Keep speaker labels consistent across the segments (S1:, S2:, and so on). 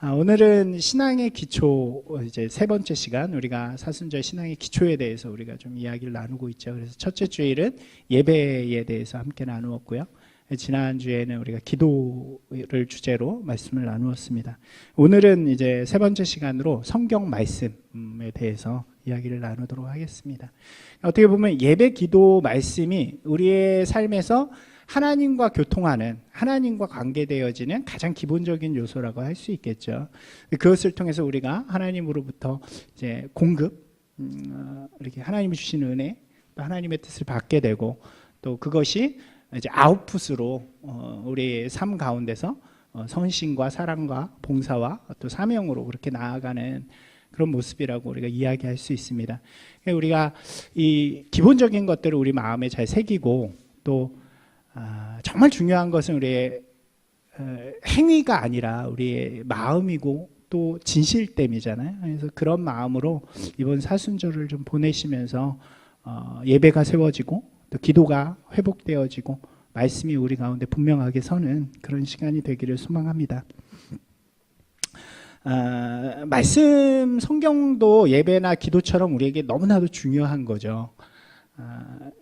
S1: 오늘은 신앙의 기초, 이제 세 번째 시간, 우리가 사순절 신앙의 기초에 대해서 우리가 좀 이야기를 나누고 있죠. 그래서 첫째 주일은 예배에 대해서 함께 나누었고요. 지난주에는 우리가 기도를 주제로 말씀을 나누었습니다. 오늘은 이제 세 번째 시간으로 성경 말씀에 대해서 이야기를 나누도록 하겠습니다. 어떻게 보면 예배, 기도, 말씀이 우리의 삶에서 하나님과 교통하는, 하나님과 관계되어지는 가장 기본적인 요소라고 할 수 있겠죠. 그것을 통해서 우리가 하나님으로부터 이제 공급, 이렇게 하나님이 주신 은혜, 또 하나님의 뜻을 받게 되고, 또 그것이 이제 아웃풋으로 우리의 삶 가운데서 선신과 사랑과 봉사와 또 사명으로 그렇게 나아가는 그런 모습이라고 우리가 이야기할 수 있습니다. 우리가 이 기본적인 것들을 우리 마음에 잘 새기고, 또 정말 중요한 것은 우리의 행위가 아니라 우리의 마음이고 또 진실됨이잖아요. 그래서 그런 마음으로 이번 사순절을 좀 보내시면서 예배가 세워지고 또 기도가 회복되어지고 말씀이 우리 가운데 분명하게 서는 그런 시간이 되기를 소망합니다. 말씀, 성경도 예배나 기도처럼 우리에게 너무나도 중요한 거죠.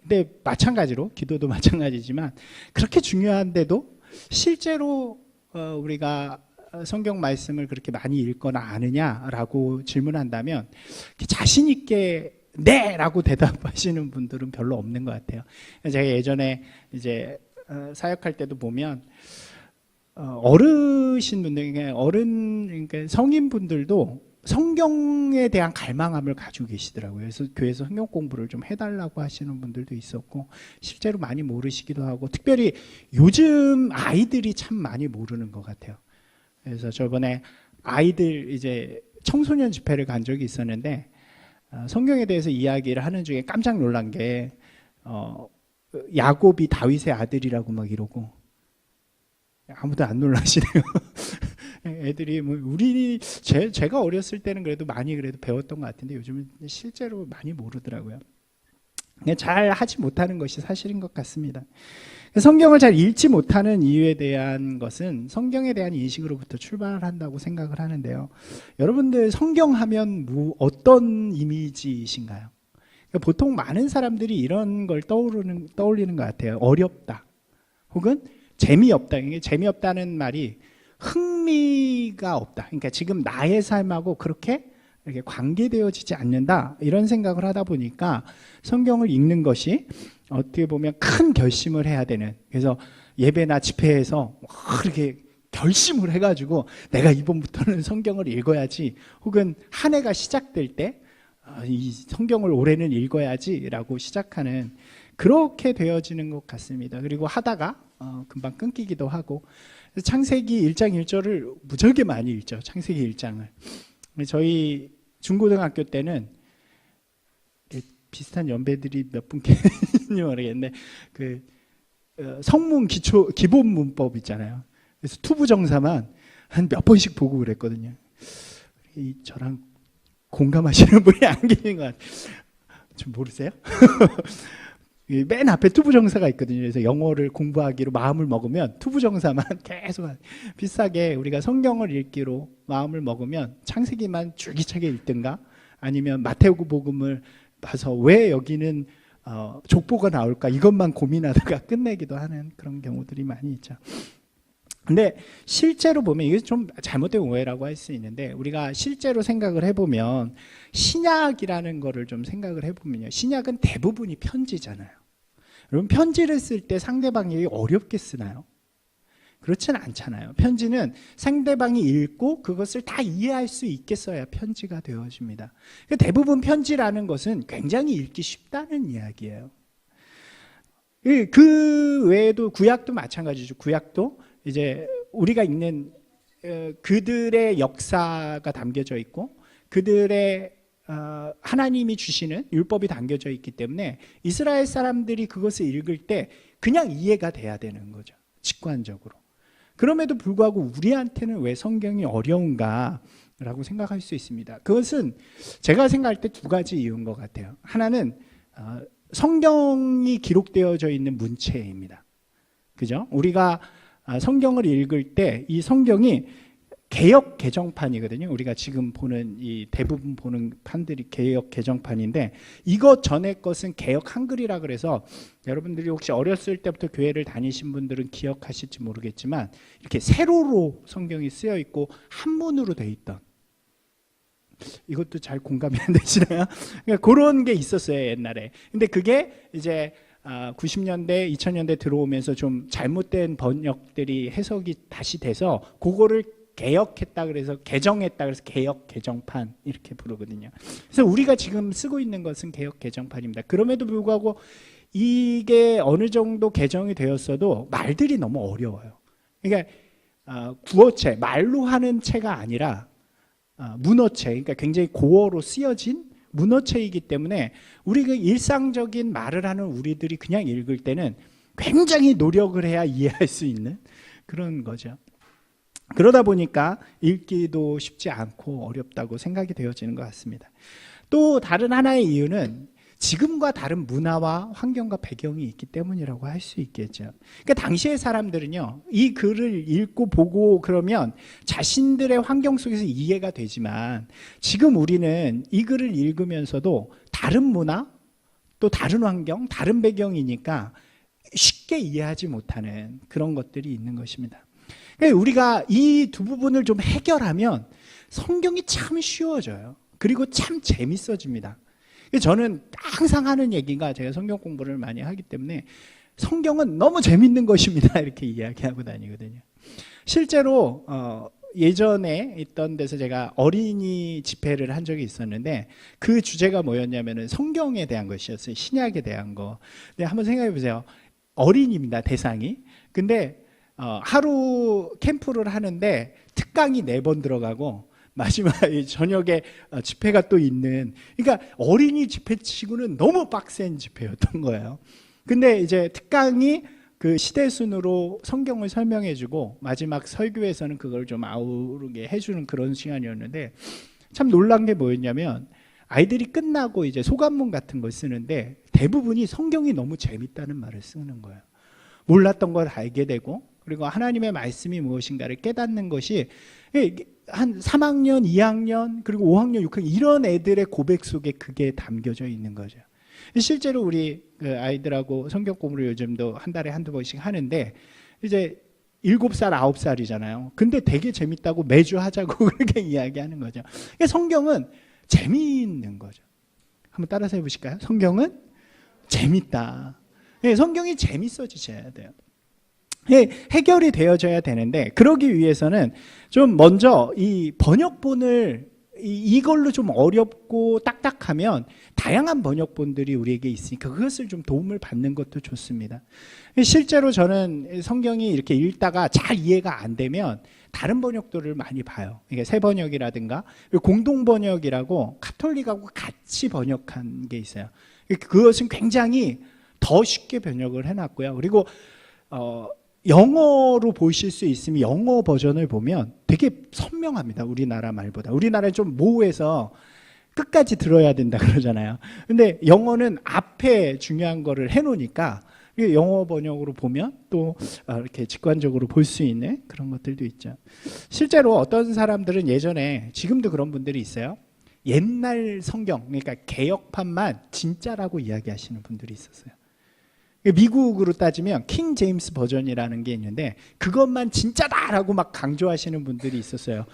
S1: 근데 마찬가지로 기도도 마찬가지지만 그렇게 중요한데도 실제로 우리가 성경 말씀을 그렇게 많이 읽거나 아느냐라고 질문한다면 자신 있게 네! 라고 대답하시는 분들은 별로 없는 것 같아요. 제가 예전에 이제 사역할 때도 보면 어르신분들, 그러니까 성인분들도 성경에 대한 갈망함을 가지고 계시더라고요. 그래서 교회에서 성경 공부를 좀 해달라고 하시는 분들도 있었고, 실제로 많이 모르시기도 하고, 특별히 요즘 아이들이 참 많이 모르는 것 같아요. 그래서 저번에 아이들 이제 청소년 집회를 간 적이 있었는데, 성경에 대해서 이야기를 하는 중에 깜짝 놀란 게 야곱이 다윗의 아들이라고 막 이러고, 아무도 안 놀라시네요. 애들이 뭐 제가 어렸을 때는 그래도 많이 그래도 배웠던 것 같은데 요즘은 실제로 많이 모르더라고요. 잘 하지 못하는 것이 사실인 것 같습니다. 성경을 잘 읽지 못하는 이유에 대한 것은 성경에 대한 인식으로부터 출발한다고 생각을 하는데요. 여러분들 성경하면 어떤 이미지이신가요? 보통 많은 사람들이 이런 걸 떠올리는 것 같아요. 어렵다, 혹은 재미없다. 이게 재미없다는 말이 흥미가 없다. 그러니까 지금 나의 삶하고 그렇게 이렇게 관계되어지지 않는다. 이런 생각을 하다 보니까 성경을 읽는 것이 어떻게 보면 큰 결심을 해야 되는. 그래서 예배나 집회에서 이렇게 결심을 해가지고 내가 이번부터는 성경을 읽어야지. 혹은 한 해가 시작될 때 이 성경을 올해는 읽어야지라고 시작하는 그렇게 되어지는 것 같습니다. 그리고 하다가 금방 끊기기도 하고. 창세기 1장 1절을 무지하게 많이 읽죠. 창세기 1장을. 저희 중고등학교 때는 비슷한 연배들이 몇 분 계신지 모르겠는데 그 성문 기본 문법 있잖아요. 그래서 투부정사만 한 몇 번씩 보고 그랬거든요. 저랑 공감하시는 분이 안 계신 것 같아요. 좀 모르세요? 맨 앞에 투부정사가 있거든요. 그래서 영어를 공부하기로 마음을 먹으면 투부정사만 계속 비슷하게 우리가 성경을 읽기로 마음을 먹으면 창세기만 줄기차게 읽든가 아니면 마태복음을 봐서 왜 여기는 족보가 나올까 이것만 고민하다가 끝내기도 하는 그런 경우들이 많이 있죠. 근데 실제로 보면 이게 좀 잘못된 오해라고 할 수 있는데 우리가 실제로 생각을 해보면 신약이라는 거를 좀 생각을 해보면요. 신약은 대부분이 편지잖아요. 여러분 편지를 쓸 때 상대방이 어렵게 쓰나요? 그렇지는 않잖아요. 편지는 상대방이 읽고 그것을 다 이해할 수 있게 써야 편지가 되어집니다. 대부분 편지라는 것은 굉장히 읽기 쉽다는 이야기예요. 그 외에도 구약도 마찬가지죠. 구약도 이제 우리가 읽는 그들의 역사가 담겨져 있고 그들의 하나님이 주시는 율법이 담겨져 있기 때문에 이스라엘 사람들이 그것을 읽을 때 그냥 이해가 돼야 되는 거죠. 직관적으로. 그럼에도 불구하고 우리한테는 왜 성경이 어려운가 라고 생각할 수 있습니다. 그것은 제가 생각할 때 두 가지 이유인 것 같아요. 하나는 성경이 기록되어져 있는 문체입니다. 그죠? 우리가 성경을 읽을 때 이 성경이 개역 개정판이거든요. 우리가 지금 보는 이 대부분 보는 판들이 개역 개정판인데 이것 전에 것은 개역 한글이라 그래서 여러분들이 혹시 어렸을 때부터 교회를 다니신 분들은 기억하실지 모르겠지만 이렇게 세로로 성경이 쓰여 있고 한문으로 돼 있던 이것도 잘 공감이 안 되시나요? 그러니까 그런 게 있었어요 옛날에. 근데 그게 이제 90년대, 2000년대 들어오면서 좀 잘못된 번역들이 해석이 다시 돼서 그거를 개혁했다 그래서 개정했다 그래서 개혁 개정판 이렇게 부르거든요. 그래서 우리가 지금 쓰고 있는 것은 개혁 개정판입니다. 그럼에도 불구하고 이게 어느 정도 개정이 되었어도 말들이 너무 어려워요. 그러니까 구어체, 말로 하는 체가 아니라 문어체, 그러니까 굉장히 고어로 쓰여진 문어체이기 때문에 우리가 일상적인 말을 하는 우리들이 그냥 읽을 때는 굉장히 노력을 해야 이해할 수 있는 그런 거죠. 그러다 보니까 읽기도 쉽지 않고 어렵다고 생각이 되어지는 것 같습니다. 또 다른 하나의 이유는 지금과 다른 문화와 환경과 배경이 있기 때문이라고 할 수 있겠죠. 그러니까 당시의 사람들은요, 이 글을 읽고 보고 그러면 자신들의 환경 속에서 이해가 되지만 지금 우리는 이 글을 읽으면서도 다른 문화, 또 다른 환경, 다른 배경이니까 쉽게 이해하지 못하는 그런 것들이 있는 것입니다. 우리가 이 두 부분을 좀 해결하면 성경이 참 쉬워져요. 그리고 참 재밌어집니다. 저는 항상 하는 얘기가 제가 성경 공부를 많이 하기 때문에 성경은 너무 재밌는 것입니다. 이렇게 이야기하고 다니거든요. 실제로 예전에 있던 데서 제가 어린이 집회를 한 적이 있었는데 그 주제가 뭐였냐면은 성경에 대한 것이었어요. 신약에 대한 거. 근데 한번 생각해 보세요. 어린이입니다. 대상이. 근데 하루 캠프를 하는데 특강이 4번 들어가고 마지막 저녁에 집회가 또 있는, 그러니까 어린이 집회치고는 너무 빡센 집회였던 거예요. 근데 이제 특강이 그 시대순으로 성경을 설명해주고 마지막 설교에서는 그걸 좀 아우르게 해주는 그런 시간이었는데 참 놀란 게 뭐였냐면 아이들이 끝나고 이제 소감문 같은 걸 쓰는데 대부분이 성경이 너무 재밌다는 말을 쓰는 거예요. 몰랐던 걸 알게 되고 그리고 하나님의 말씀이 무엇인가를 깨닫는 것이 한 3학년, 2학년, 그리고 5학년, 6학년 이런 애들의 고백 속에 그게 담겨져 있는 거죠. 실제로 우리 아이들하고 성경 공부를 요즘도 한 달에 한두 번씩 하는데 이제 7살, 9살이잖아요. 근데 되게 재밌다고 매주 하자고 그렇게 이야기하는 거죠. 성경은 재미있는 거죠. 한번 따라서 해보실까요? 성경은 재밌다. 성경이 재밌어지셔야 돼요. 해결이 되어져야 되는데 그러기 위해서는 좀 먼저 이 번역본을 이걸로 좀 어렵고 딱딱하면 다양한 번역본들이 우리에게 있으니까 그것을 좀 도움을 받는 것도 좋습니다. 실제로 저는 성경이 이렇게 읽다가 잘 이해가 안 되면 다른 번역들을 많이 봐요. 그러니까 새 번역이라든가 공동 번역이라고 카톨릭하고 같이 번역한 게 있어요. 그것은 굉장히 더 쉽게 번역을 해놨고요. 그리고 영어로 보실 수 있으면 영어 버전을 보면 되게 선명합니다. 우리나라 말보다. 우리나라는 좀 모호해서 끝까지 들어야 된다 그러잖아요. 근데 영어는 앞에 중요한 거를 해놓으니까 영어 번역으로 보면 또 이렇게 직관적으로 볼 수 있는 그런 것들도 있죠. 실제로 어떤 사람들은 예전에, 지금도 그런 분들이 있어요. 옛날 성경, 그러니까 개역판만 진짜라고 이야기하시는 분들이 있었어요. 미국으로 따지면 킹 제임스 버전이라는 게 있는데 그것만 진짜다라고 막 강조하시는 분들이 있었어요.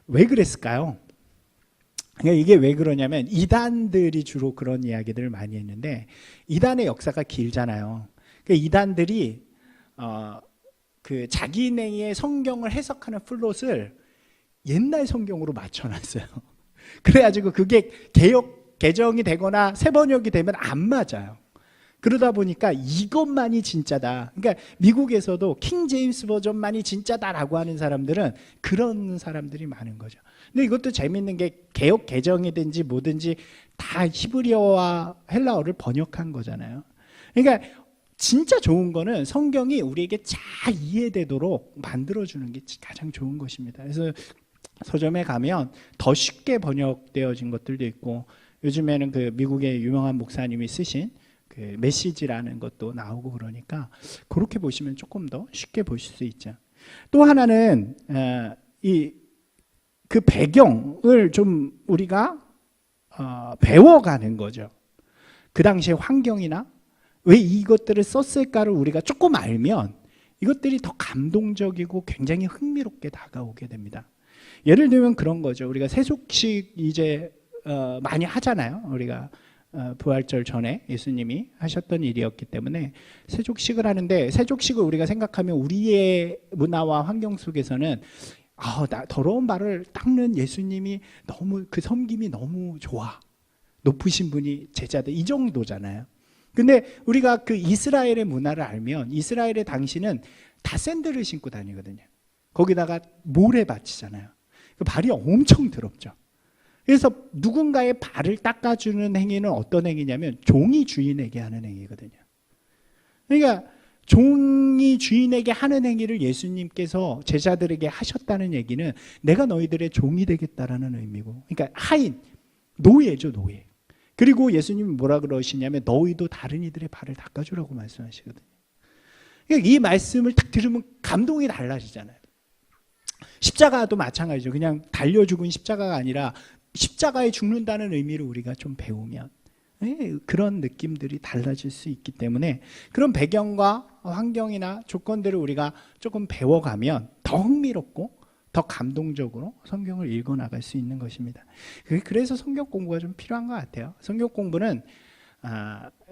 S1: 왜 그랬을까요? 그러니까 이게 왜 그러냐면 이단들이 주로 그런 이야기들을 많이 했는데 이단의 역사가 길잖아요. 그러니까 이단들이 그 자기네의 성경을 해석하는 플롯을 옛날 성경으로 맞춰놨어요. 그래가지고 그게 개정이 되거나 새 번역이 되면 안 맞아요. 그러다 보니까 이것만이 진짜다. 그러니까 미국에서도 킹 제임스 버전만이 진짜다라고 하는 사람들은 그런 사람들이 많은 거죠. 근데 이것도 재밌는 게 개역 개정이든지 뭐든지 다 히브리어와 헬라어를 번역한 거잖아요. 그러니까 진짜 좋은 거는 성경이 우리에게 잘 이해되도록 만들어주는 게 가장 좋은 것입니다. 그래서 서점에 가면 더 쉽게 번역되어진 것들도 있고 요즘에는 그 미국의 유명한 목사님이 쓰신 그 메시지라는 것도 나오고 그러니까 그렇게 보시면 조금 더 쉽게 보실 수 있죠. 또 하나는 이 그 배경을 좀 우리가 배워가는 거죠. 그 당시의 환경이나 왜 이것들을 썼을까를 우리가 조금 알면 이것들이 더 감동적이고 굉장히 흥미롭게 다가오게 됩니다. 예를 들면 그런 거죠. 우리가 세속식 이제 많이 하잖아요. 우리가 부활절 전에 예수님이 하셨던 일이었기 때문에 세족식을 하는데, 세족식을 우리가 생각하면 우리의 문화와 환경 속에서는 나 더러운 발을 닦는 예수님이 너무, 그 섬김이 너무 좋아, 높으신 분이 제자들, 이 정도잖아요. 근데 우리가 그 이스라엘의 문화를 알면 이스라엘의 당시는 다 샌들을 신고 다니거든요. 거기다가 모래 받치잖아요. 그 발이 엄청 더럽죠. 그래서 누군가의 발을 닦아주는 행위는 어떤 행위냐면 종이 주인에게 하는 행위거든요. 그러니까 종이 주인에게 하는 행위를 예수님께서 제자들에게 하셨다는 얘기는 내가 너희들의 종이 되겠다라는 의미고, 그러니까 하인, 노예죠, 노예. 그리고 예수님이 뭐라 그러시냐면 너희도 다른 이들의 발을 닦아주라고 말씀하시거든요. 그러니까 이 말씀을 딱 들으면 감동이 달라지잖아요. 십자가도 마찬가지죠. 그냥 달려 죽은 십자가가 아니라 십자가에 죽는다는 의미를 우리가 좀 배우면 그런 느낌들이 달라질 수 있기 때문에 그런 배경과 환경이나 조건들을 우리가 조금 배워가면 더 흥미롭고 더 감동적으로 성경을 읽어나갈 수 있는 것입니다. 그래서 성경 공부가 좀 필요한 것 같아요. 성경 공부는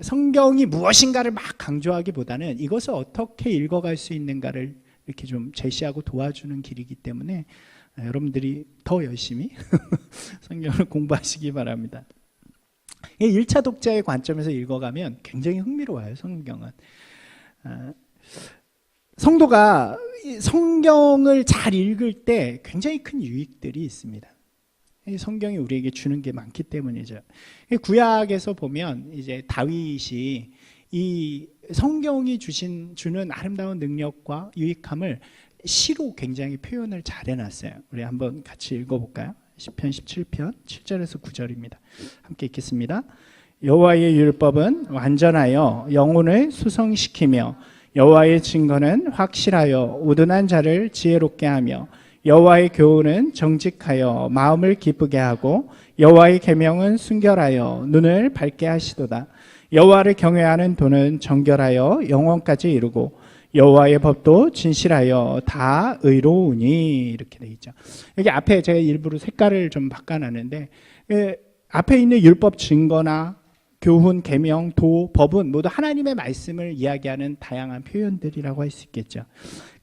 S1: 성경이 무엇인가를 막 강조하기보다는 이것을 어떻게 읽어갈 수 있는가를 이렇게 좀 제시하고 도와주는 길이기 때문에 여러분들이 더 열심히 성경을 공부하시기 바랍니다. 1차 독자의 관점에서 읽어가면 굉장히 흥미로워요. 성경은 성도가 성경을 잘 읽을 때 굉장히 큰 유익들이 있습니다. 성경이 우리에게 주는 게 많기 때문이죠. 구약에서 보면 이제 다윗이 이 성경이 주는 아름다운 능력과 유익함을 시로 굉장히 표현을 잘 해놨어요. 우리 한번 같이 읽어볼까요? 시편 17편 7절에서 9절입니다. 함께 읽겠습니다. 여호와의 율법은 완전하여 영혼을 수성시키며 여호와의 증거는 확실하여 우둔한 자를 지혜롭게 하며 여호와의 교훈은 정직하여 마음을 기쁘게 하고 여호와의 계명은 순결하여 눈을 밝게 하시도다. 여호와를 경외하는 도는 정결하여 영원까지 이르고 여호와의 법도 진실하여 다 의로우니, 이렇게 돼 있죠. 여기 앞에 제가 일부러 색깔을 좀 바꿔놨는데 앞에 있는 율법, 증거나 교훈, 계명, 도, 법은 모두 하나님의 말씀을 이야기하는 다양한 표현들이라고 할 수 있겠죠.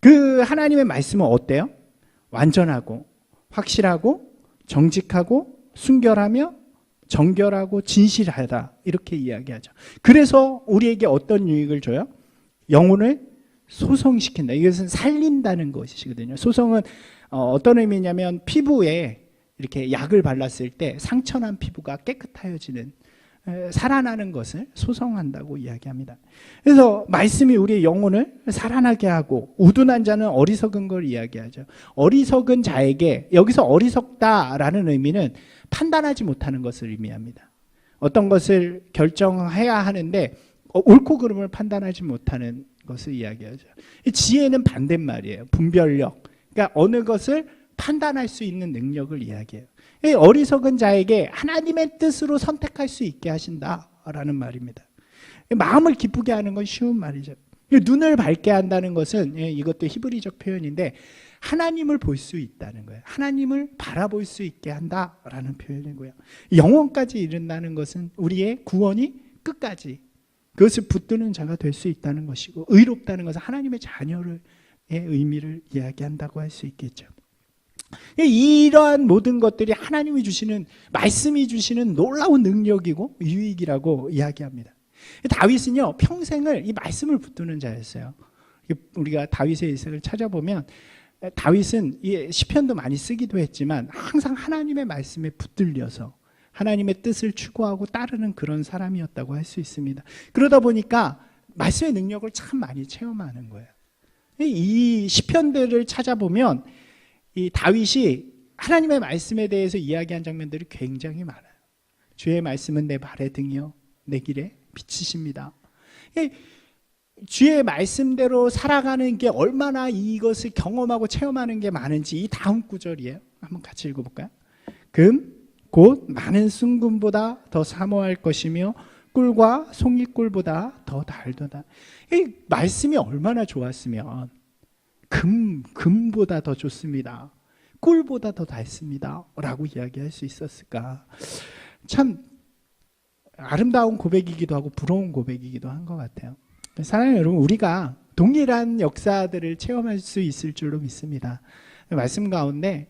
S1: 그 하나님의 말씀은 어때요? 완전하고 확실하고 정직하고 순결하며 정결하고 진실하다, 이렇게 이야기하죠. 그래서 우리에게 어떤 유익을 줘요? 영혼을 소성시킨다. 이것은 살린다는 것이거든요. 소성은 어떤 의미냐면 피부에 이렇게 약을 발랐을 때 상처난 피부가 깨끗해지는, 살아나는 것을 소성한다고 이야기합니다. 그래서 말씀이 우리의 영혼을 살아나게 하고 우둔한 자는 어리석은 걸 이야기하죠. 어리석은 자에게, 여기서 어리석다라는 의미는 판단하지 못하는 것을 의미합니다. 어떤 것을 결정해야 하는데 옳고 그름을 판단하지 못하는 것을 이야기하죠. 지혜는 반대말이에요. 분별력. 그러니까 어느 것을 판단할 수 있는 능력을 이야기해요. 어리석은 자에게 하나님의 뜻으로 선택할 수 있게 하신다라는 말입니다. 마음을 기쁘게 하는 건 쉬운 말이죠. 눈을 밝게 한다는 것은, 이것도 히브리적 표현인데 하나님을 볼 수 있다는 거예요. 하나님을 바라볼 수 있게 한다라는 표현이고요. 영원까지 이른다는 것은 우리의 구원이 끝까지 그것을 붙드는 자가 될 수 있다는 것이고, 의롭다는 것은 하나님의 자녀의 의미를 이야기한다고 할 수 있겠죠. 이러한 모든 것들이 하나님이 주시는, 말씀이 주시는 놀라운 능력이고 유익이라고 이야기합니다. 다윗은요, 평생을 이 말씀을 붙드는 자였어요. 우리가 다윗의 일생을 찾아보면 다윗은 시편도 많이 쓰기도 했지만 항상 하나님의 말씀에 붙들려서 하나님의 뜻을 추구하고 따르는 그런 사람이었다고 할 수 있습니다. 그러다 보니까 말씀의 능력을 참 많이 체험하는 거예요. 이 시편들을 찾아보면 이 다윗이 하나님의 말씀에 대해서 이야기한 장면들이 굉장히 많아요. 주의 말씀은 내 발의 등이요 내 길에 빛이십니다. 주의 말씀대로 살아가는 게 얼마나 이것을 경험하고 체험하는 게 많은지 이 다음 구절이에요. 한번 같이 읽어볼까요? 금, 곧 많은 순금보다 더 사모할 것이며 꿀과 송이꿀보다 더 달도다. 이 말씀이 얼마나 좋았으면 금보다 더 좋습니다. 꿀보다 더 달습니다. 라고 이야기할 수 있었을까? 참 아름다운 고백이기도 하고 부러운 고백이기도 한 것 같아요. 사랑하는 여러분, 우리가 동일한 역사들을 체험할 수 있을 줄로 믿습니다. 말씀 가운데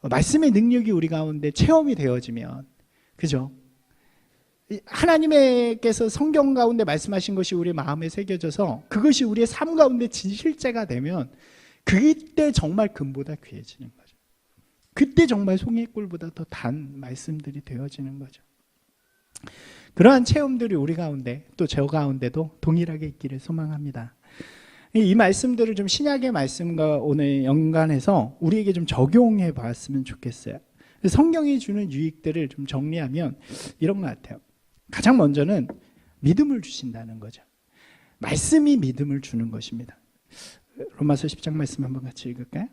S1: 말씀의 능력이 우리 가운데 체험이 되어지면, 그죠? 하나님께서 성경 가운데 말씀하신 것이 우리 마음에 새겨져서 그것이 우리의 삶 가운데 실제가 되면 그때 정말 금보다 귀해지는 거죠. 그때 정말 송이꿀보다 더 단 말씀들이 되어지는 거죠. 그러한 체험들이 우리 가운데 또 저 가운데도 동일하게 있기를 소망합니다. 이 말씀들을 좀 신약의 말씀과 오늘 연관해서 우리에게 좀 적용해 봤으면 좋겠어요. 성경이 주는 유익들을 좀 정리하면 이런 것 같아요. 가장 먼저는 믿음을 주신다는 거죠. 말씀이 믿음을 주는 것입니다. 로마서 10장 말씀 한번 같이 읽을까요?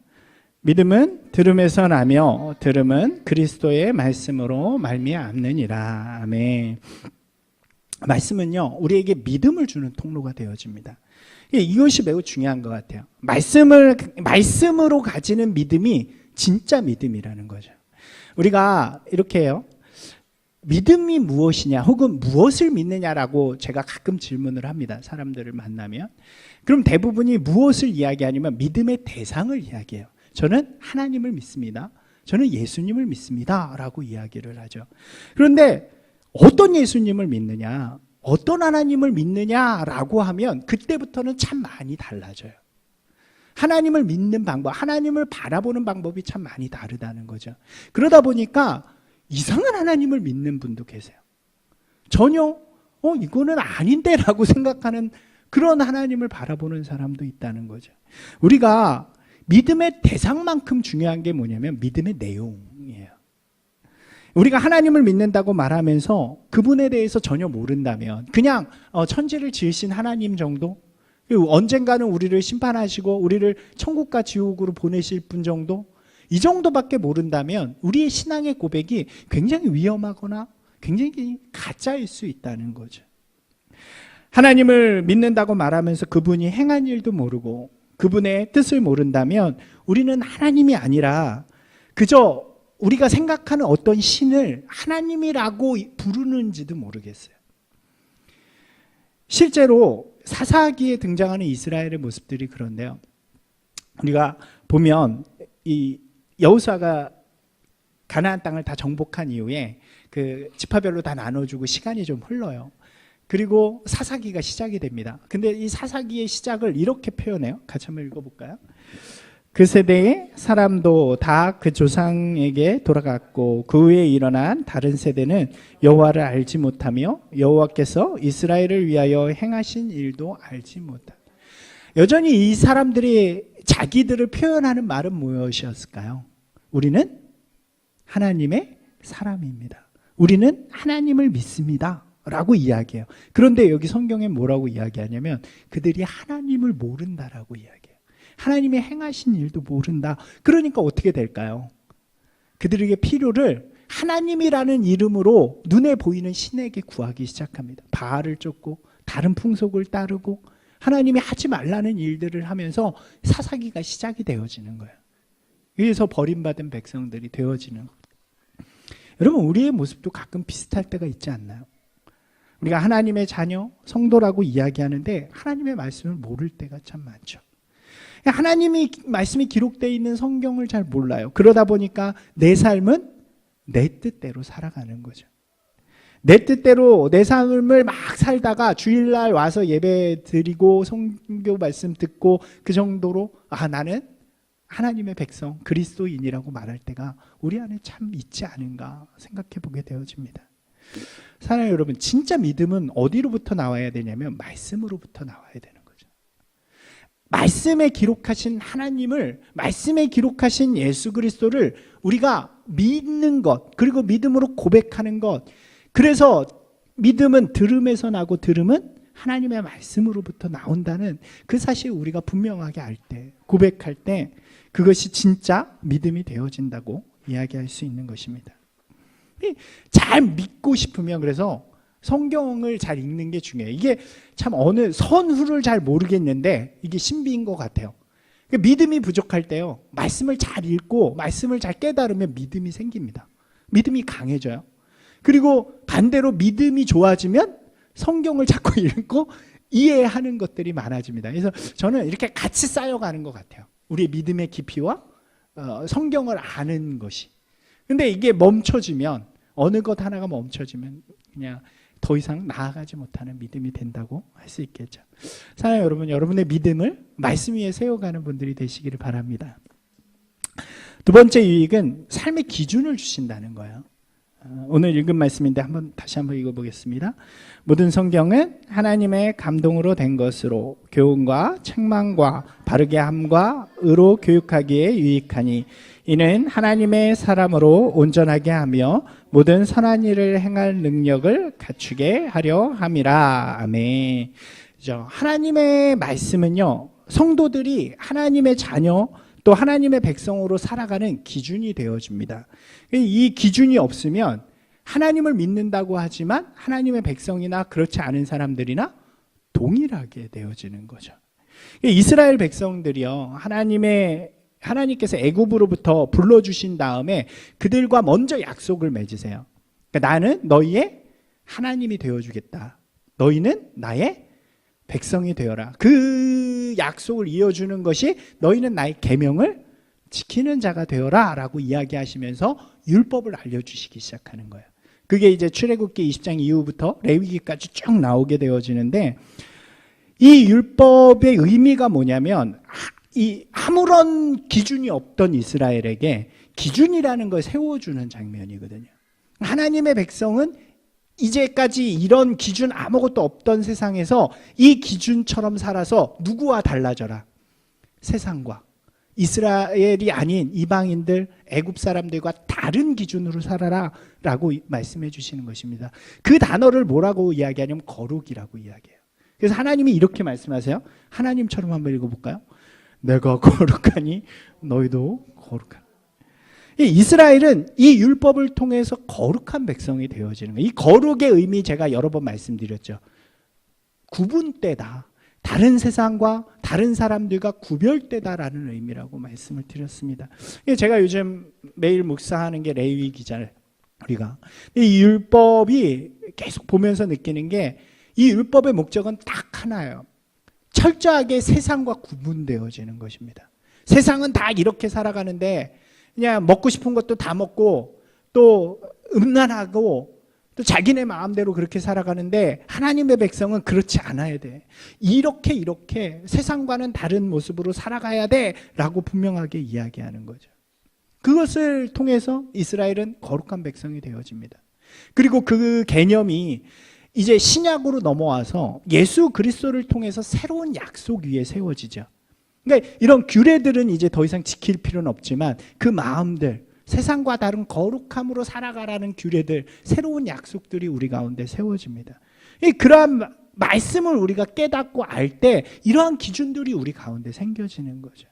S1: 믿음은 들음에서 나며 들음은 그리스도의 말씀으로 말미암느니라. 아멘. 말씀은요, 우리에게 믿음을 주는 통로가 되어집니다. 이것이 매우 중요한 것 같아요. 말씀으로 가지는 믿음이 진짜 믿음이라는 거죠. 우리가 이렇게 해요. 믿음이 무엇이냐 혹은 무엇을 믿느냐라고 제가 가끔 질문을 합니다. 사람들을 만나면. 그럼 대부분이 무엇을 이야기하냐면 믿음의 대상을 이야기해요. 저는 하나님을 믿습니다. 저는 예수님을 믿습니다. 라고 이야기를 하죠. 그런데 어떤 예수님을 믿느냐, 어떤 하나님을 믿느냐라고 하면 그때부터는 참 많이 달라져요. 하나님을 믿는 방법, 하나님을 바라보는 방법이 참 많이 다르다는 거죠. 그러다 보니까 이상한 하나님을 믿는 분도 계세요. 전혀 이거는 아닌데 라고 생각하는 그런 하나님을 바라보는 사람도 있다는 거죠. 우리가 믿음의 대상만큼 중요한 게 뭐냐면 믿음의 내용이에요. 우리가 하나님을 믿는다고 말하면서 그분에 대해서 전혀 모른다면 그냥 천지를 지으신 하나님 정도, 언젠가는 우리를 심판하시고 우리를 천국과 지옥으로 보내실 분 정도, 이 정도밖에 모른다면 우리의 신앙의 고백이 굉장히 위험하거나 굉장히 가짜일 수 있다는 거죠. 하나님을 믿는다고 말하면서 그분이 행한 일도 모르고 그분의 뜻을 모른다면 우리는 하나님이 아니라 그저 우리가 생각하는 어떤 신을 하나님이라고 부르는지도 모르겠어요. 실제로 사사기에 등장하는 이스라엘의 모습들이 그런데요. 우리가 보면 이 여호수아가 가나안 땅을 다 정복한 이후에 그 지파별로 다 나눠주고 시간이 좀 흘러요. 그리고 사사기가 시작이 됩니다. 근데 이 사사기의 시작을 이렇게 표현해요. 같이 한번 읽어볼까요? 그 세대의 사람도 다 그 조상에게 돌아갔고 그 후에 일어난 다른 세대는 여호와를 알지 못하며 여호와께서 이스라엘을 위하여 행하신 일도 알지 못하다. 여전히 이 사람들이 자기들을 표현하는 말은 무엇이었을까요? 우리는 하나님의 사람입니다. 우리는 하나님을 믿습니다. 라고 이야기해요. 그런데 여기 성경에 뭐라고 이야기하냐면 그들이 하나님을 모른다라고 이야기해요. 하나님이 행하신 일도 모른다. 그러니까 어떻게 될까요? 그들에게 필요를 하나님이라는 이름으로 눈에 보이는 신에게 구하기 시작합니다. 바알을 쫓고 다른 풍속을 따르고 하나님이 하지 말라는 일들을 하면서 사사기가 시작이 되어지는 거예요. 그래서 버림받은 백성들이 되어지는 거예요. 여러분, 우리의 모습도 가끔 비슷할 때가 있지 않나요? 우리가 하나님의 자녀, 성도라고 이야기하는데 하나님의 말씀을 모를 때가 참 많죠. 하나님이 말씀이 기록되어 있는 성경을 잘 몰라요. 그러다 보니까 내 삶은 내 뜻대로 살아가는 거죠. 내 뜻대로 내 삶을 막 살다가 주일날 와서 예배 드리고 성경 말씀 듣고 그 정도로 나는 하나님의 백성, 그리스도인이라고 말할 때가 우리 안에 참 있지 않은가 생각해 보게 되어집니다. 사랑하는 여러분, 진짜 믿음은 어디로부터 나와야 되냐면 말씀으로부터 나와야 되는 거죠. 말씀에 기록하신 하나님을, 말씀에 기록하신 예수 그리스도를 우리가 믿는 것, 그리고 믿음으로 고백하는 것. 그래서 믿음은 들음에서 나고 들음은 하나님의 말씀으로부터 나온다는 그 사실을 우리가 분명하게 알 때, 고백할 때 그것이 진짜 믿음이 되어진다고 이야기할 수 있는 것입니다. 잘 믿고 싶으면 그래서 성경을 잘 읽는 게 중요해요. 이게 참 어느 선후를 잘 모르겠는데 이게 신비인 것 같아요. 믿음이 부족할 때요, 말씀을 잘 읽고 말씀을 잘 깨달으면 믿음이 생깁니다. 믿음이 강해져요. 그리고 반대로 믿음이 좋아지면 성경을 자꾸 읽고 이해하는 것들이 많아집니다. 그래서 저는 이렇게 같이 쌓여가는 것 같아요. 우리의 믿음의 깊이와 성경을 아는 것이. 근데 이게 멈춰지면, 어느 것 하나가 멈춰지면 그냥 더 이상 나아가지 못하는 믿음이 된다고 할 수 있겠죠. 사랑하는 여러분, 여러분의 믿음을 말씀 위에 세워가는 분들이 되시기를 바랍니다. 두 번째 유익은 삶의 기준을 주신다는 거예요. 오늘 읽은 말씀인데 다시 한번 읽어보겠습니다. 모든 성경은 하나님의 감동으로 된 것으로 교훈과 책망과 바르게 함과 의로 교육하기에 유익하니 이는 하나님의 사람으로 온전하게 하며 모든 선한 일을 행할 능력을 갖추게 하려 함이라. 아멘. 하나님의 말씀은요, 성도들이 하나님의 자녀 또 하나님의 백성으로 살아가는 기준이 되어줍니다. 이 기준이 없으면 하나님을 믿는다고 하지만 하나님의 백성이나 그렇지 않은 사람들이나 동일하게 되어지는 거죠. 이스라엘 백성들이요, 하나님께서 애굽으로부터 불러주신 다음에 그들과 먼저 약속을 맺으세요. 그러니까 나는 너희의 하나님이 되어주겠다. 너희는 나의 백성이 되어라. 그 약속을 이어주는 것이 너희는 나의 계명을 지키는 자가 되어라 라고 이야기하시면서 율법을 알려주시기 시작하는 거예요. 그게 이제 출애굽기 20장 이후부터 레위기까지 쭉 나오게 되어지는데, 이 율법의 의미가 뭐냐면 이 아무런 기준이 없던 이스라엘에게 기준이라는 걸 세워주는 장면이거든요. 하나님의 백성은 이제까지 이런 기준 아무것도 없던 세상에서 이 기준처럼 살아서 누구와 달라져라? 세상과, 이스라엘이 아닌 이방인들, 애굽 사람들과 다른 기준으로 살아라 라고 말씀해 주시는 것입니다. 그 단어를 뭐라고 이야기하냐면 거룩이라고 이야기해요. 그래서 하나님이 이렇게 말씀하세요. 하나님처럼 한번 읽어볼까요? 내가 거룩하니 너희도 거룩하라. 이스라엘은 이 율법을 통해서 거룩한 백성이 되어지는 거예요. 이 거룩의 의미 제가 여러 번 말씀드렸죠. 구분되다. 다른 세상과 다른 사람들과 구별되다라는 의미라고 말씀을 드렸습니다. 제가 요즘 매일 묵상하는 게 레위기잖아요. 우리가 이 율법이 계속 보면서 느끼는 게, 이 율법의 목적은 딱 하나예요. 철저하게 세상과 구분되어지는 것입니다. 세상은 다 이렇게 살아가는데 그냥 먹고 싶은 것도 다 먹고 또 음란하고 또 자기네 마음대로 그렇게 살아가는데, 하나님의 백성은 그렇지 않아야 돼. 이렇게 세상과는 다른 모습으로 살아가야 돼 라고 분명하게 이야기하는 거죠. 그것을 통해서 이스라엘은 거룩한 백성이 되어집니다. 그리고 그 개념이 이제 신약으로 넘어와서 예수 그리스도를 통해서 새로운 약속 위에 세워지죠. 그러니까 이런 규례들은 이제 더 이상 지킬 필요는 없지만 그 마음들, 세상과 다른 거룩함으로 살아가라는 규례들, 새로운 약속들이 우리 가운데 세워집니다. 그러한 말씀을 우리가 깨닫고 알 때 이러한 기준들이 우리 가운데 생겨지는 거죠.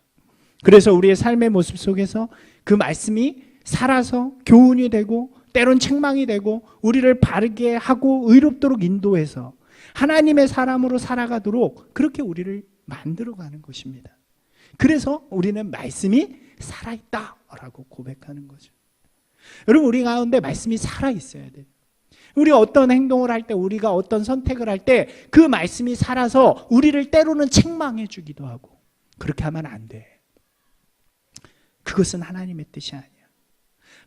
S1: 그래서 우리의 삶의 모습 속에서 그 말씀이 살아서 교훈이 되고 때론 책망이 되고 우리를 바르게 하고 의롭도록 인도해서 하나님의 사람으로 살아가도록 그렇게 우리를 만들어가는 것입니다. 그래서 우리는 말씀이 살아있다라고 고백하는 거죠. 여러분, 우리 가운데 말씀이 살아있어야 돼요. 우리가 어떤 행동을 할 때, 우리가 어떤 선택을 할 때 그 말씀이 살아서 우리를 때로는 책망해 주기도 하고, 그렇게 하면 안 돼. 그것은 하나님의 뜻이 아니야.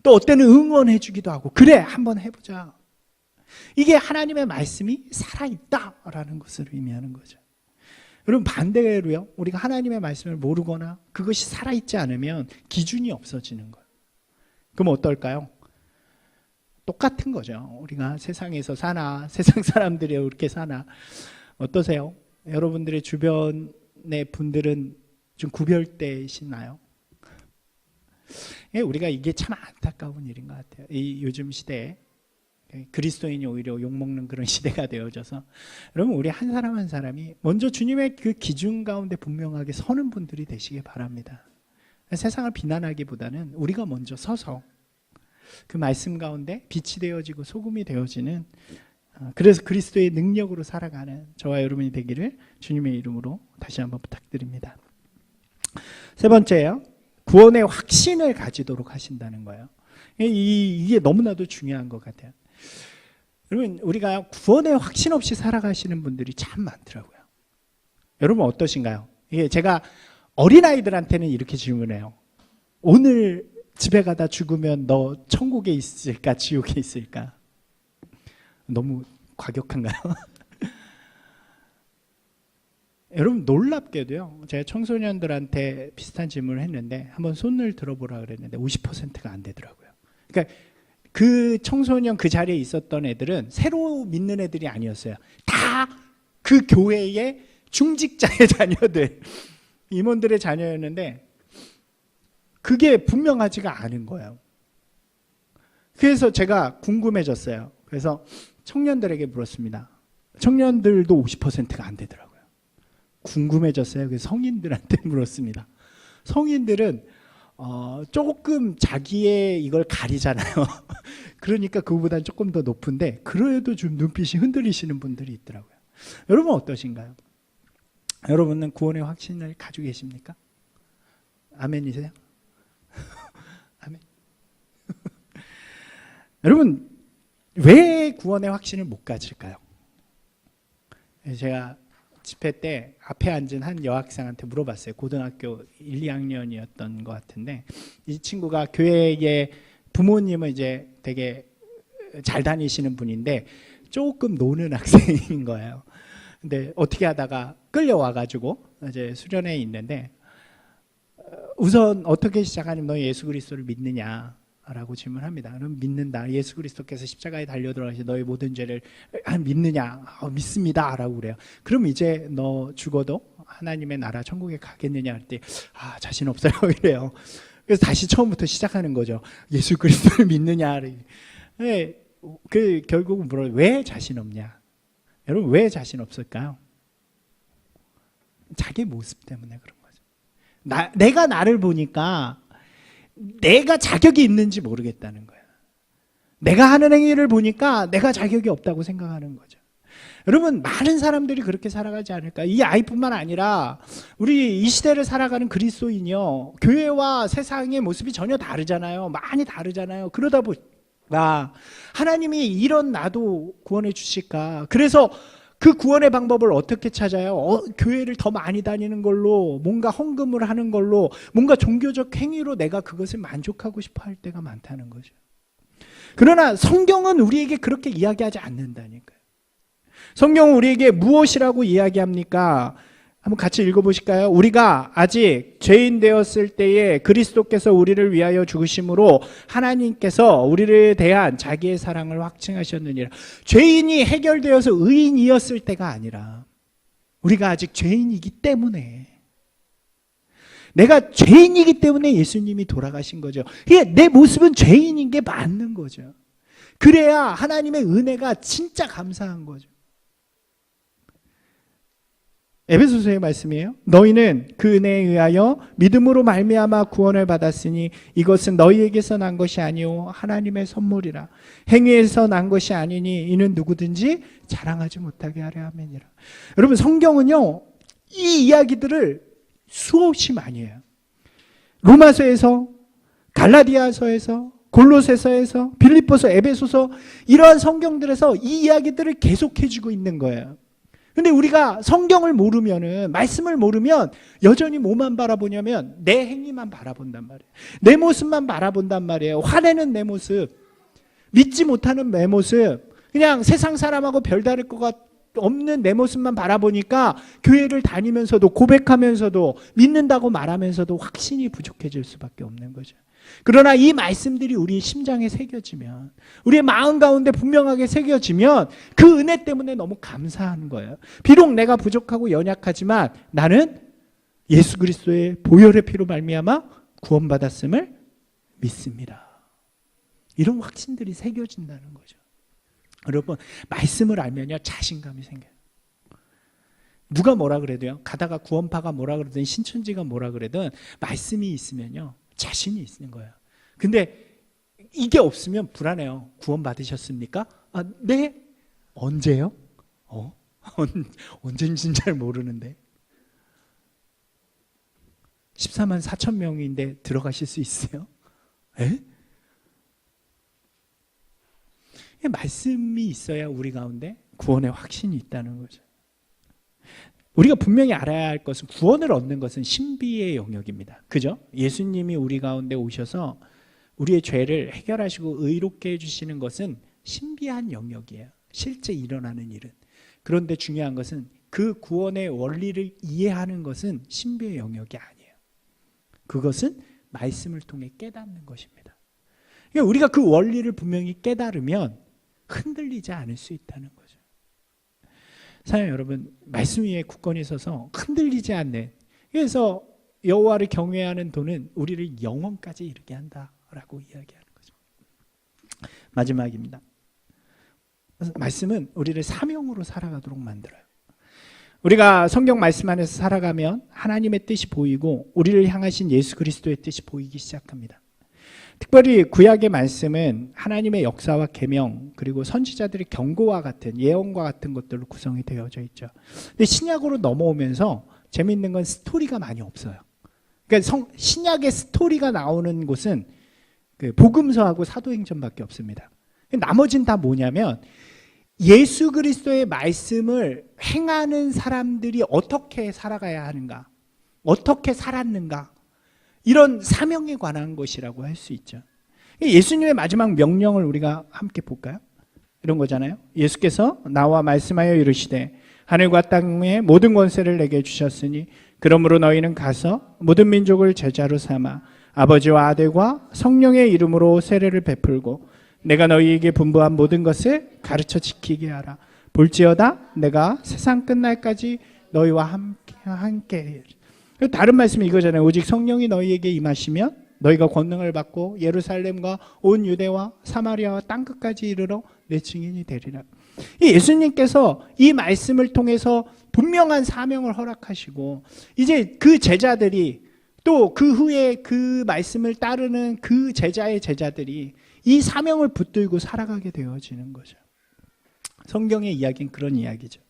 S1: 또 어때는 응원해 주기도 하고, 그래 한번 해보자. 이게 하나님의 말씀이 살아있다라는 것을 의미하는 거죠. 여러분, 반대로요, 우리가 하나님의 말씀을 모르거나 그것이 살아있지 않으면 기준이 없어지는 거예요. 그럼 어떨까요? 똑같은 거죠. 우리가 세상에서 사나, 세상 사람들이 이렇게 사나. 어떠세요? 여러분들의 주변의 분들은 좀 구별되시나요? 우리가 이게 참 안타까운 일인 것 같아요. 이 요즘 시대에 그리스도인이 오히려 욕먹는 그런 시대가 되어져서, 여러분, 우리 한 사람 한 사람이 먼저 주님의 그 기준 가운데 분명하게 서는 분들이 되시길 바랍니다. 세상을 비난하기보다는 우리가 먼저 서서 그 말씀 가운데 빛이 되어지고 소금이 되어지는, 그래서 그리스도의 능력으로 살아가는 저와 여러분이 되기를 주님의 이름으로 다시 한번 부탁드립니다. 세 번째요, 구원의 확신을 가지도록 하신다는 거예요. 이게 너무나도 중요한 것 같아요. 여러분, 우리가 구원의 확신 없이 살아가시는 분들이 참 많더라고요. 여러분 어떠신가요? 이게 제가 어린아이들한테는 이렇게 질문해요. 오늘 집에 가다 죽으면 너 천국에 있을까 지옥에 있을까? 너무 과격한가요? 여러분 놀랍게도요, 제가 청소년들한테 비슷한 질문을 했는데 한번 손을 들어보라 그랬는데 50%가 안 되더라고요. 그러니까 그 청소년 그 자리에 있었던 애들은 새로 믿는 애들이 아니었어요. 다 그 교회의 중직자의 자녀들, 임원들의 자녀였는데 그게 분명하지가 않은 거예요. 그래서 제가 궁금해졌어요. 그래서 청년들에게 물었습니다. 청년들도 50%가 안 되더라고요. 궁금해졌어요. 그래서 성인들한테 물었습니다. 성인들은 조금 자기의 이걸 가리잖아요. 그러니까 그거보다는 조금 더 높은데 그래도 좀 눈빛이 흔들리시는 분들이 있더라고요. 여러분 어떠신가요? 여러분은 구원의 확신을 가지고 계십니까? 아멘이세요? 아멘. 여러분 왜 구원의 확신을 못 가질까요? 제가 집회 때 앞에 앉은 한 여학생한테 물어봤어요. 고등학교 1, 2학년이었던 것 같은데 이 친구가 교회에 부모님은 이제 되게 잘 다니시는 분인데 조금 노는 학생인 거예요. 근데 어떻게 하다가 끌려와가지고 이제 수련회에 있는데 우선 어떻게 시작하냐면 너 예수 그리스도를 믿느냐라고 질문합니다. 그럼 믿는다. 예수 그리스도께서 십자가에 달려 들어가시 너의 모든 죄를 믿느냐? 믿습니다. 라고 그래요. 그럼 이제 너 죽어도 하나님의 나라 천국에 가겠느냐 할 때 자신 없어요. 이래요. 그래서 다시 처음부터 시작하는 거죠. 예수 그리스도를 믿느냐? 그 결국은 물어요. 왜 자신 없냐? 여러분 왜 자신 없을까요? 자기 모습 때문에 그런 거죠. 내가 나를 보니까 내가 자격이 있는지 모르겠다는 거예요. 내가 하는 행위를 보니까 내가 자격이 없다고 생각하는 거죠. 여러분 많은 사람들이 그렇게 살아가지 않을까? 이 아이뿐만 아니라 우리 이 시대를 살아가는 그리스도인이요, 교회와 세상의 모습이 전혀 다르잖아요. 많이 다르잖아요. 그러다 보니까 하나님이 이런 나도 구원해 주실까? 그래서 그 구원의 방법을 어떻게 찾아요? 교회를 더 많이 다니는 걸로, 뭔가 헌금을 하는 걸로, 뭔가 종교적 행위로 내가 그것을 만족하고 싶어 할 때가 많다는 거죠. 그러나 성경은 우리에게 그렇게 이야기하지 않는다니까요. 성경은 우리에게 무엇이라고 이야기합니까? 한번 같이 읽어보실까요? 우리가 아직 죄인 되었을 때에 그리스도께서 우리를 위하여 죽으심으로 하나님께서 우리를 대한 자기의 사랑을 확증하셨느니라. 죄인이 해결되어서 의인이었을 때가 아니라 우리가 아직 죄인이기 때문에, 내가 죄인이기 때문에 예수님이 돌아가신 거죠. 내 모습은 죄인인 게 맞는 거죠. 그래야 하나님의 은혜가 진짜 감사한 거죠. 에베소서의 말씀이에요. 너희는 그 은혜에 의하여 믿음으로 말미암아 구원을 받았으니 이것은 너희에게서 난 것이 아니오 하나님의 선물이라. 행위에서 난 것이 아니니 이는 누구든지 자랑하지 못하게 하려 함이니라. 여러분 성경은요 이 이야기들을 수없이 많이 해요. 로마서에서, 갈라디아서에서, 골로새서에서, 빌립보서, 에베소서, 이러한 성경들에서 이 이야기들을 계속해주고 있는 거예요. 근데 우리가 성경을 모르면은, 말씀을 모르면 여전히 뭐만 바라보냐면 내 행위만 바라본단 말이에요. 내 모습만 바라본단 말이에요. 화내는 내 모습, 믿지 못하는 내 모습, 그냥 세상 사람하고 별다를 것 없는 내 모습만 바라보니까 교회를 다니면서도, 고백하면서도, 믿는다고 말하면서도 확신이 부족해질 수밖에 없는 거죠. 그러나 이 말씀들이 우리의 심장에 새겨지면, 우리의 마음 가운데 분명하게 새겨지면 그 은혜 때문에 너무 감사한 거예요. 비록 내가 부족하고 연약하지만 나는 예수 그리스도의 보혈의 피로 말미암아 구원받았음을 믿습니다. 이런 확신들이 새겨진다는 거죠. 여러분 말씀을 알면요 자신감이 생겨요. 누가 뭐라 그래도요, 가다가 구원파가 뭐라 그러든 신천지가 뭐라 그래든 말씀이 있으면요 자신이 있는 거예요. 근데 이게 없으면 불안해요. 구원 받으셨습니까? 아, 네. 언제요? 언젠지는 잘 모르는데. 14만 4천 명인데 들어가실 수 있어요? 에? 말씀이 있어야 우리 가운데 구원의 확신이 있다는 거죠. 우리가 분명히 알아야 할 것은, 구원을 얻는 것은 신비의 영역입니다. 그죠? 예수님이 우리 가운데 오셔서 우리의 죄를 해결하시고 의롭게 해주시는 것은 신비한 영역이에요. 실제 일어나는 일은. 그런데 중요한 것은 그 구원의 원리를 이해하는 것은 신비의 영역이 아니에요. 그것은 말씀을 통해 깨닫는 것입니다. 그러니까 우리가 그 원리를 분명히 깨달으면 흔들리지 않을 수 있다는 거죠. 사랑하는 여러분, 말씀 위에 굳건히 서서 흔들리지 않는, 그래서 여호와를 경외하는 도는 우리를 영원까지 이르게 한다라고 이야기하는 거죠. 마지막입니다. 말씀은 우리를 사명으로 살아가도록 만들어요. 우리가 성경 말씀 안에서 살아가면 하나님의 뜻이 보이고 우리를 향하신 예수 그리스도의 뜻이 보이기 시작합니다. 특별히 구약의 말씀은 하나님의 역사와 계명, 그리고 선지자들의 경고와 같은, 예언과 같은 것들로 구성이 되어져 있죠. 근데 신약으로 넘어오면서 재미있는 건 스토리가 많이 없어요. 그러니까 신약의 스토리가 나오는 곳은 그 복음서하고 사도행전밖에 없습니다. 나머지는 다 뭐냐면 예수 그리스도의 말씀을 행하는 사람들이 어떻게 살아가야 하는가, 어떻게 살았는가, 이런 사명에 관한 것이라고 할 수 있죠. 예수님의 마지막 명령을 우리가 함께 볼까요? 이런 거잖아요. 예수께서 나와 말씀하여 이르시되 하늘과 땅의 모든 권세를 내게 주셨으니 그러므로 너희는 가서 모든 민족을 제자로 삼아 아버지와 아들과 성령의 이름으로 세례를 베풀고 내가 너희에게 분부한 모든 것을 가르쳐 지키게 하라. 볼지어다 내가 세상 끝날까지 너희와 함께. 다른 말씀이 이거잖아요. 오직 성령이 너희에게 임하시면 너희가 권능을 받고 예루살렘과 온 유대와 사마리아와 땅끝까지 이르러 내 증인이 되리라. 예수님께서 이 말씀을 통해서 분명한 사명을 허락하시고 이제 그 제자들이 또 그 후에 그 말씀을 따르는 그 제자의 제자들이 이 사명을 붙들고 살아가게 되어지는 거죠. 성경의 이야기는 그런 이야기죠.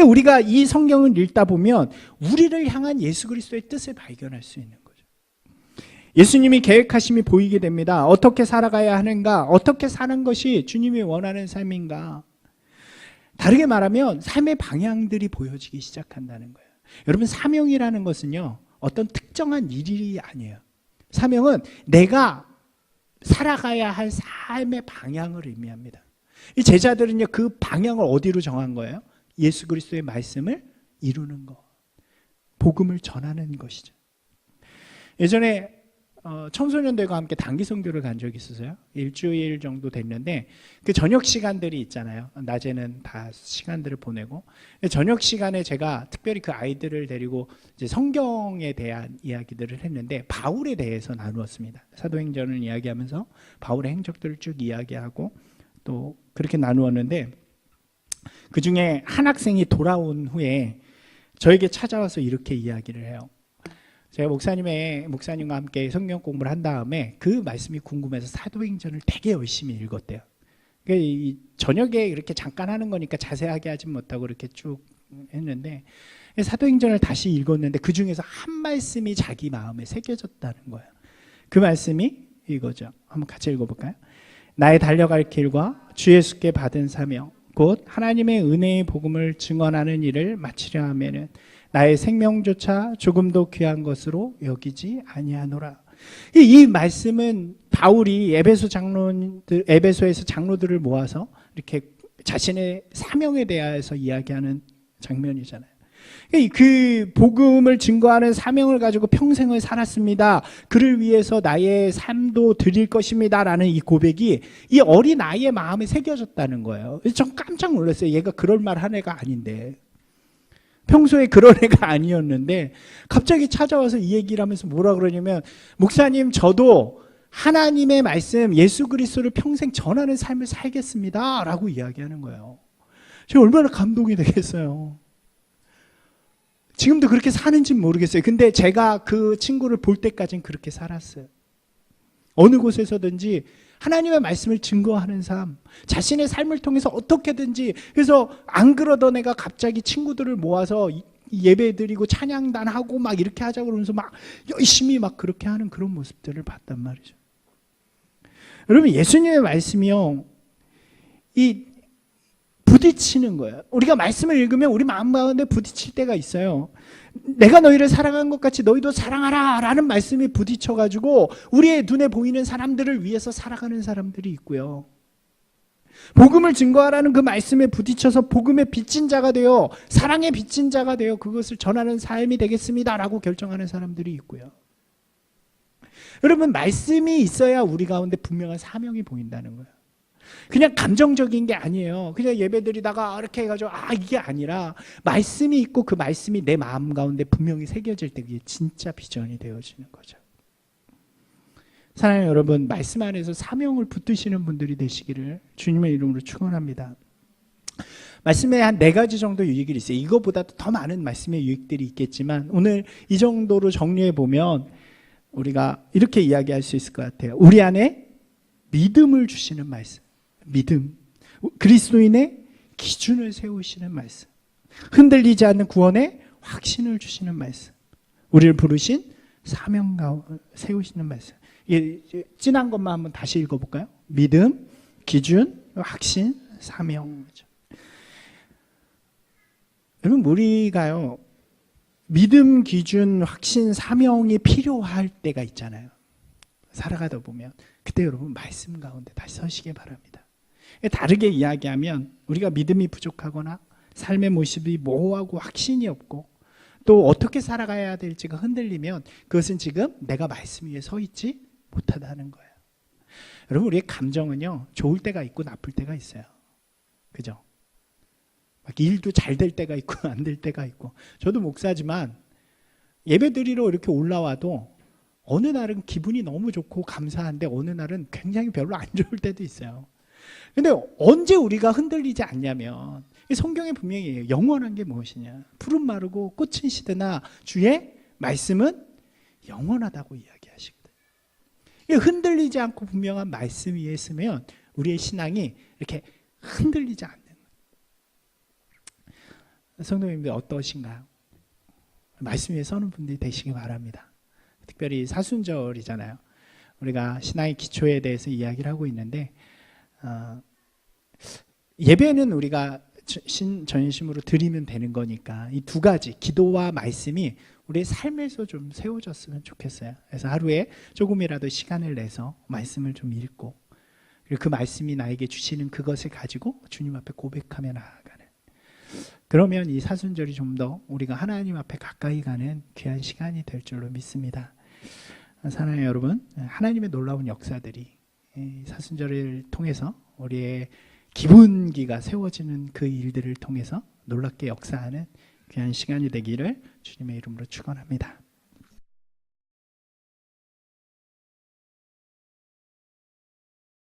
S1: 우리가 이 성경을 읽다 보면 우리를 향한 예수 그리스도의 뜻을 발견할 수 있는 거죠. 예수님이 계획하심이 보이게 됩니다. 어떻게 살아가야 하는가, 어떻게 사는 것이 주님이 원하는 삶인가. 다르게 말하면 삶의 방향들이 보여지기 시작한다는 거예요. 여러분, 사명이라는 것은요, 어떤 특정한 일이 아니에요. 사명은 내가 살아가야 할 삶의 방향을 의미합니다. 이 제자들은요, 그 방향을 어디로 정한 거예요? 예수 그리스도의 말씀을 이루는 것, 복음을 전하는 것이죠. 예전에 청소년들과 함께 단기 선교를 간 적이 있었어요. 일주일 정도 됐는데 그 저녁 시간들이 있잖아요. 낮에는 다 시간들을 보내고 저녁 시간에 제가 특별히 그 아이들을 데리고 이제 성경에 대한 이야기들을 했는데 바울에 대해서 나누었습니다. 사도행전을 이야기하면서 바울의 행적들을 쭉 이야기하고 또 그렇게 나누었는데 그 중에 한 학생이 돌아온 후에 저에게 찾아와서 이렇게 이야기를 해요. 제가 목사님과 함께 성경 공부를 한 다음에 그 말씀이 궁금해서 사도행전을 되게 열심히 읽었대요. 그러니까 이 저녁에 이렇게 잠깐 하는 거니까 자세하게 하진 못하고 이렇게 쭉 했는데 사도행전을 다시 읽었는데 그 중에서 한 말씀이 자기 마음에 새겨졌다는 거예요. 그 말씀이 이거죠. 한번 같이 읽어볼까요? 나의 달려갈 길과 주 예수께 받은 사명 곧 하나님의 은혜의 복음을 증언하는 일을 마치려 하면은 나의 생명조차 조금도 귀한 것으로 여기지 아니하노라. 이 말씀은 바울이 에베소에서 장로들을 모아서 이렇게 자신의 사명에 대해서 이야기하는 장면이잖아요. 그 복음을 증거하는 사명을 가지고 평생을 살았습니다. 그를 위해서 나의 삶도 드릴 것입니다. 라는 이 고백이 이 어린 아이의 마음에 새겨졌다는 거예요. 전 깜짝 놀랐어요. 얘가 그럴 말 한 애가 아닌데. 평소에 그런 애가 아니었는데 갑자기 찾아와서 이 얘기를 하면서 뭐라 그러냐면 목사님 저도 하나님의 말씀 예수 그리스도를 평생 전하는 삶을 살겠습니다. 라고 이야기하는 거예요. 제가 얼마나 감동이 되겠어요. 지금도 그렇게 사는지는 모르겠어요. 근데 제가 그 친구를 볼 때까지는 그렇게 살았어요. 어느 곳에서든지 하나님의 말씀을 증거하는 삶, 자신의 삶을 통해서 어떻게든지, 그래서 안 그러던 애가 갑자기 친구들을 모아서 예배 드리고 찬양단 하고 막 이렇게 하자고 그러면서 막 열심히 막 그렇게 하는 그런 모습들을 봤단 말이죠. 여러분, 예수님의 말씀이요, 이 부딪히는 거예요. 우리가 말씀을 읽으면 우리 마음 가운데 부딪힐 때가 있어요. 내가 너희를 사랑한 것 같이 너희도 사랑하라 라는 말씀이 부딪혀가지고 우리의 눈에 보이는 사람들을 위해서 살아가는 사람들이 있고요. 복음을 증거하라는 그 말씀에 부딪혀서 복음의 빚진 자가 되어 사랑의 빚진 자가 되어 그것을 전하는 삶이 되겠습니다 라고 결정하는 사람들이 있고요. 여러분, 말씀이 있어야 우리 가운데 분명한 사명이 보인다는 거예요. 그냥 감정적인 게 아니에요. 그냥 예배드리다가 이렇게 해가지고 이게 아니라 말씀이 있고 그 말씀이 내 마음 가운데 분명히 새겨질 때 그게 진짜 비전이 되어지는 거죠. 사랑하는 여러분, 말씀 안에서 사명을 붙드시는 분들이 되시기를 주님의 이름으로 축원합니다. 말씀에 한 4가지 정도 유익이 있어요. 이거보다도 더 많은 말씀의 유익들이 있겠지만 오늘 이 정도로 정리해 보면 우리가 이렇게 이야기할 수 있을 것 같아요. 우리 안에 믿음을 주시는 말씀, 믿음, 그리스도인의 기준을 세우시는 말씀, 흔들리지 않는 구원의 확신을 주시는 말씀, 우리를 부르신 사명가 세우시는 말씀. 진한 것만 한번 다시 읽어볼까요? 믿음, 기준, 확신, 사명. 여러분, 우리가요, 믿음, 기준, 확신, 사명이 필요할 때가 있잖아요. 살아가다 보면 그때 여러분 말씀 가운데 다시 서시기 바랍니다. 다르게 이야기하면 우리가 믿음이 부족하거나 삶의 모습이 모호하고 확신이 없고 또 어떻게 살아가야 될지가 흔들리면 그것은 지금 내가 말씀 위에 서 있지 못하다는 거예요. 여러분, 우리의 감정은요, 좋을 때가 있고 나쁠 때가 있어요. 그죠? 막 일도 잘 될 때가 있고 안 될 때가 있고. 저도 목사지만 예배드리러 이렇게 올라와도 어느 날은 기분이 너무 좋고 감사한데 어느 날은 굉장히 별로 안 좋을 때도 있어요. 근데 언제 우리가 흔들리지 않냐면 성경에 분명히 영원한 게 무엇이냐, 푸른 마르고 꽃은 시드나 주의 말씀은 영원하다고 이야기하시거든요. 흔들리지 않고 분명한 말씀 위에 있으면 우리의 신앙이 이렇게 흔들리지 않는 거예요. 성도님들 어떠신가요? 말씀 위에 서는 분들이 되시기 바랍니다. 특별히 사순절이잖아요. 우리가 신앙의 기초에 대해서 이야기를 하고 있는데 예배는 우리가 전심으로 드리면 되는 거니까 이 2가지, 기도와 말씀이 우리의 삶에서 좀 세워졌으면 좋겠어요. 그래서 하루에 조금이라도 시간을 내서 말씀을 좀 읽고 그리고 그 말씀이 나에게 주시는 그것을 가지고 주님 앞에 고백하며 나아가는, 그러면 이 사순절이 좀 더 우리가 하나님 앞에 가까이 가는 귀한 시간이 될 줄로 믿습니다. 사랑하는 여러분, 하나님의 놀라운 역사들이 사순절을 통해서 우리의 기본기가 세워지는 그 일들을 통해서 놀랍게 역사하는 귀한 시간이 되기를 주님의 이름으로 축원합니다.